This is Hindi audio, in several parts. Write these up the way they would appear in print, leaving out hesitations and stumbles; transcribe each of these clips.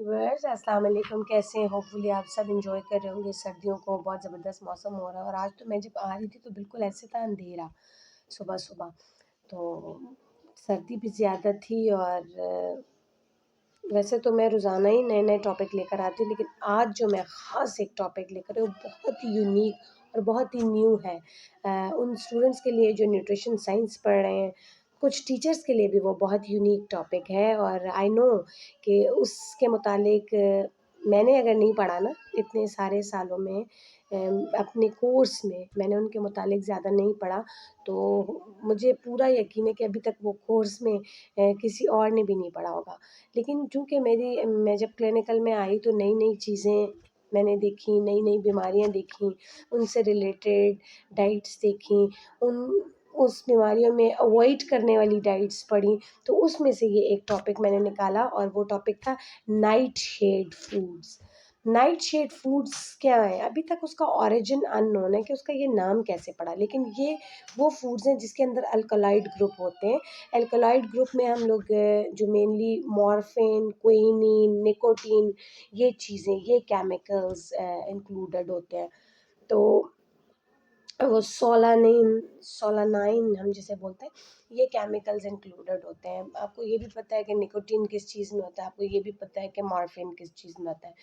व्यूअर्स अस्सलाम वालेकुम, कैसे हैं? होपफुली आप सब एंजॉय कर रहे होंगे सर्दियों को। बहुत ज़बरदस्त मौसम हो रहा है और आज तो मैं जब आ रही थी तो बिल्कुल ऐसे था अंधेरा सुबह-सुबह। तो सर्दी भी ज़्यादा थी और वैसे तो मैं रोज़ाना ही नए-नए टॉपिक लेकर आती हूँ, लेकिन आज जो मैं ख़ास एक टॉपिक लेकर आई हूँ, बहुत ही यूनिक और बहुत ही न्यू है। उन स्टूडेंट्स के लिए जो न्यूट्रिशन साइंस पढ़ रहे हैं, कुछ टीचर्स के लिए भी वो बहुत यूनिक टॉपिक है और आई नो कि उसके मुतालिक मैंने अगर नहीं पढ़ा ना इतने सारे सालों में अपने कोर्स में मैंने उनके मुतालिक ज़्यादा नहीं पढ़ा, तो मुझे पूरा यकीन है कि अभी तक वो कोर्स में किसी और ने भी नहीं पढ़ा होगा। लेकिन चूँकि मैं जब क्लिनिकल में आई तो नई-नई चीज़ें मैंने देखी, नई-नई बीमारियाँ देखी, उनसे रिलेटेड डाइट्स देखी, उन उस बीमारियों में अवॉइड करने वाली डाइट्स पढ़ी, तो उसमें से ये एक टॉपिक मैंने निकाला और वो टॉपिक था nightshade foods. Nightshade foods क्या है? अभी तक उसका ओरिजिन अननोन है कि उसका ये नाम कैसे पड़ा, लेकिन ये वो फूड्स हैं जिसके अंदर अल्कलॉइड ग्रुप होते हैं। एल्कलॉइड ग्रुप में हम लोग जो मेनली मॉर्फिन, क्विनीन, निकोटीन ये चीज़ें, ये केमिकल्स इंक्लूडेड होते हैं। तो वो सोलानाइन हम जिसे बोलते हैं, ये केमिकल्स इंक्लूडेड होते हैं। आपको ये भी पता है कि निकोटीन किस चीज़ में होता है, आपको ये भी पता है कि मॉर्फिन किस चीज़ में होता है।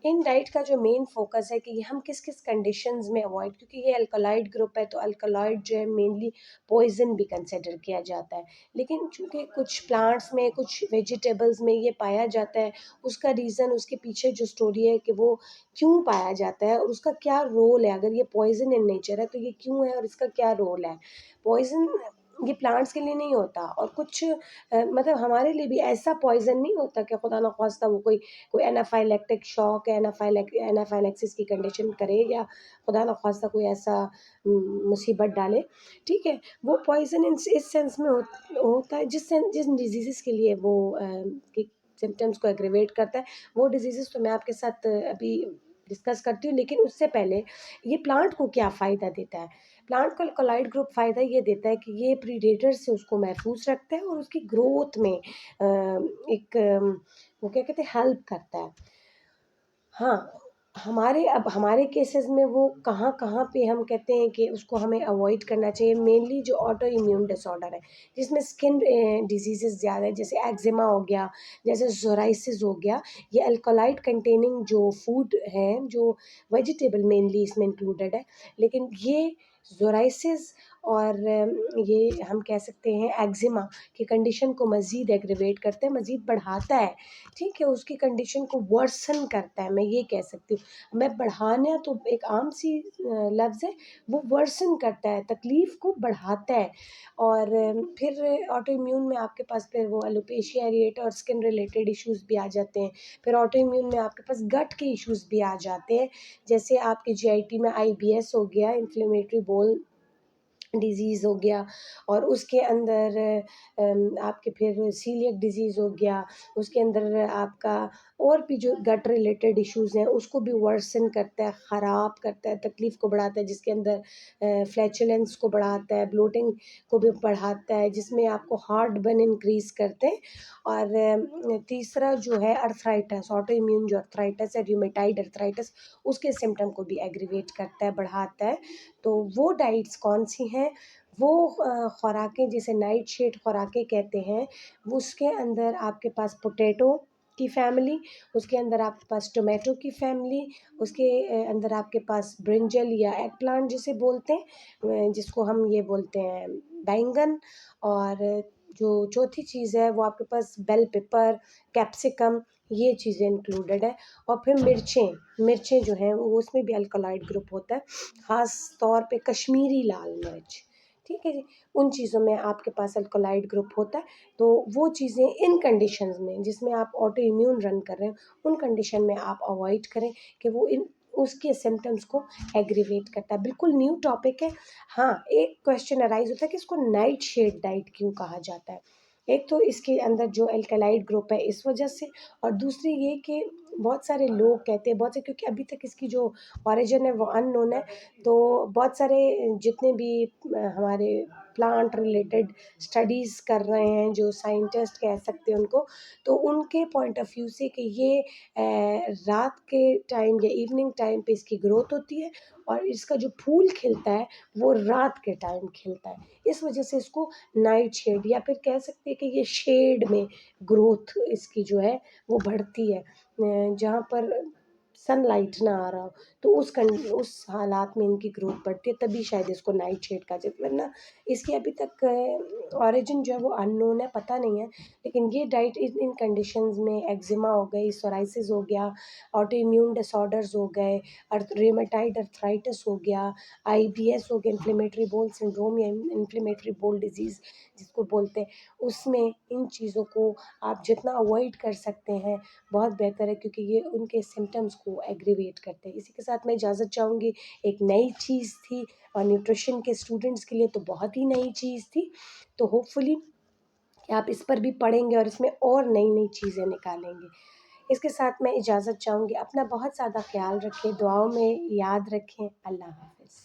इन डाइट का जो मेन फ़ोकस है कि ये हम किस-किस कंडीशंस में अवॉइड, क्योंकि ये अल्कलॉइड ग्रुप है तो अल्कलॉइड जो है मेनली पॉइज़न भी कंसिडर किया जाता है। लेकिन चूँकि कुछ प्लांट्स में, कुछ वेजिटेबल्स में ये पाया जाता है, उसका रीज़न उसके पीछे जो स्टोरी है कि वो क्यों पाया जाता है और उसका क्या रोल है। अगर ये पॉइज़न इन नेचर है तो ये क्यों है और इसका क्या रोल है। पॉइज़न ये प्लांट्स के लिए नहीं होता और कुछ मतलब हमारे लिए भी ऐसा पॉइज़न नहीं होता कि खुदा ना ख़वास्ता वो कोई एनाफाइलैक्टिक शॉक या एनाफाइलैक्सिस की कंडीशन करे या खुदा ना ख़वास्ता कोई ऐसा मुसीबत डाले, ठीक है? वो पॉइज़न इस सेंस में होता है जिस डिज़ीज़ेज़ के लिए वो कि सिम्पटम्स को एग्रीवेट करता है, वो डिज़ीज़ेज़ तो मैं आपके साथ अभी डिस्कस करती हूँ, लेकिन उससे पहले ये प्लांट को क्या फ़ायदा देता है? प्लांट को अल्कलॉइड ग्रुप फ़ायदा ये देता है कि ये प्रीडेटर से उसको महफूज़ रखता है और उसकी ग्रोथ में वो क्या कहते हैं, हेल्प करता है। हाँ, हमारे केसेज़ में वो कहाँ-कहाँ पे हम कहते हैं कि उसको हमें अवॉइड करना चाहिए, मेनली जो ऑटो इम्यून डिसऑर्डर है, जिसमें स्किन डिज़ीज़ेज़ ज़्यादा है, जैसे एक्ज़िमा हो गया, जैसे सोराइसिस हो गया, ये अल्कलॉइड कंटेनिंग जो फूड हैं, जो वेजिटेबल मेनली इसमें इंक्लूडेड है, लेकिन ये सोराइसिस और ये हम कह सकते हैं एक्ज़िमा की कंडीशन को मज़ीद एग्रीवेट करता है, मज़ीद बढ़ाता है, ठीक है? उसकी कंडीशन को वर्सन करता है, मैं ये कह सकती हूँ। मैं बढ़ाना तो एक आम सी लफ्ज़ है, वो वर्सन करता है, तकलीफ़ को बढ़ाता है और फिर ऑटो इम्यून में आपके पास फिर वो एलोपेशिया एरिएटा और स्किन रिलेटेड इश्यूज़ भी आ जाते हैं। फिर ऑटो इम्यून में आपके पास गट के इश्यूज़ भी आ जाते हैं, जैसे आपके जीआईटी में आईबीएस हो गया, इन्फ्लेमेटरी बाउल डिज़ीज़ हो गया और उसके अंदर आपके फिर सीलिएक डिज़ीज़ हो गया, उसके अंदर आपका और भी जो गट रिलेटेड इश्यूज़ हैं उसको भी वर्सन करता है, ख़राब करता है, तकलीफ़ को बढ़ाता है, जिसके अंदर फ्लैचुलेंस को बढ़ाता है, ब्लोटिंग को भी बढ़ाता है, जिसमें आपको हार्ट बर्न इंक्रीज़ करते हैं और तीसरा जो है अर्थराइटिस, ऑटो इम्यून जो अर्थराइटिस है, रूमेटाइड अर्थराइटिस, उसके सिम्पटम को भी एग्रीवेट करता है, बढ़ाता है। तो वो डाइट्स कौन-सी हैं? वो खुराकें जिसे नाइट शेड खुराकें कहते हैं, वो उसके अंदर आपके पास पोटैटो की फैमिली, उसके अंदर आपके पास टोमेटो की फैमिली, उसके अंदर आपके पास ब्रिंजल या एगप्लांट जिसे बोलते हैं, जिसको हम ये बोलते हैं बैंगन और जो चौथी चीज़ है वो आपके पास बेल पेपर, कैप्सिकम ये चीज़ें इंक्लूडेड है और फिर मिर्चें जो हैं वो उसमें भी अल्कलॉइड ग्रुप होता है, ख़ास तौर पे कश्मीरी लाल मिर्च, ठीक है जी? उन चीज़ों में आपके पास अल्कलॉइड ग्रुप होता है, तो वो चीज़ें इन कंडीशंस में जिसमें आप ऑटो इम्यून रन कर रहे हैं, उन कंडीशन में आप अवॉइड करें कि वो इन उसके सिम्पटम्स को एग्रीवेट करता है। बिल्कुल न्यू टॉपिक है। हाँ, एक क्वेश्चन अराइज़ होता है कि इसको नाइट शेड डाइट क्यों कहा जाता है? एक तो इसके अंदर जो अल्कलॉइड ग्रुप है इस वजह से और दूसरी ये कि बहुत सारे लोग कहते हैं, बहुत से क्योंकि अभी तक इसकी जो ओरिजिन है वो अननोन है, तो बहुत सारे जितने भी हमारे प्लांट रिलेटेड स्टडीज़ कर रहे हैं, जो साइंटिस्ट कह सकते हैं उनको, तो उनके पॉइंट ऑफ व्यू से कि ये रात के टाइम या इवनिंग टाइम पे इसकी ग्रोथ होती है और इसका जो फूल खिलता है वो रात के टाइम खिलता है। इस वजह से इसको नाइट शेड या फिर कह सकते हैं कि ये शेड में ग्रोथ इसकी जो है वो बढ़ती है, जहाँ पर सनलाइट ना आ रहा हो, तो उस हालात में इनकी ग्रोथ बढ़ती है, तभी शायद इसको नाइट शेड कहा जाता है, वरना इसकी अभी तक ऑरिजिन जो है वो अननोन है, पता नहीं है। लेकिन ये डाइट इन इन कंडीशंस में एक्जिमा हो गई, सोराइसिस हो गया, ऑटो इम्यून डिसऑर्डर्स हो गए, रेमेटाइड अर्थराइटिस हो गया, आईबीएस हो गया, इन्फ्लेमेटरी बोल सिंड्रोम या इन्फ्लेमेटरी बोल डिजीज़ जिसको बोलते हैं, उसमें इन चीज़ों को आप जितना अवॉइड कर सकते हैं बहुत बेहतर है, क्योंकि ये उनके सिम्पटम्स को एग्रीवेट करते हैं। इसी के साथ मैं इजाज़त चाहूँगी। एक नई चीज़ थी और न्यूट्रिशन के स्टूडेंट्स के लिए तो बहुत ही नई चीज़ थी। तो होपफुली कि आप इस पर भी पढ़ेंगे और इसमें और नई-नई चीज़ें निकालेंगे। इसके साथ मैं इजाज़त चाहूँगी। अपना बहुत ज़्यादा ख़्याल रखें, दुआओं में याद रखें। अल्लाह हाफ़िज़।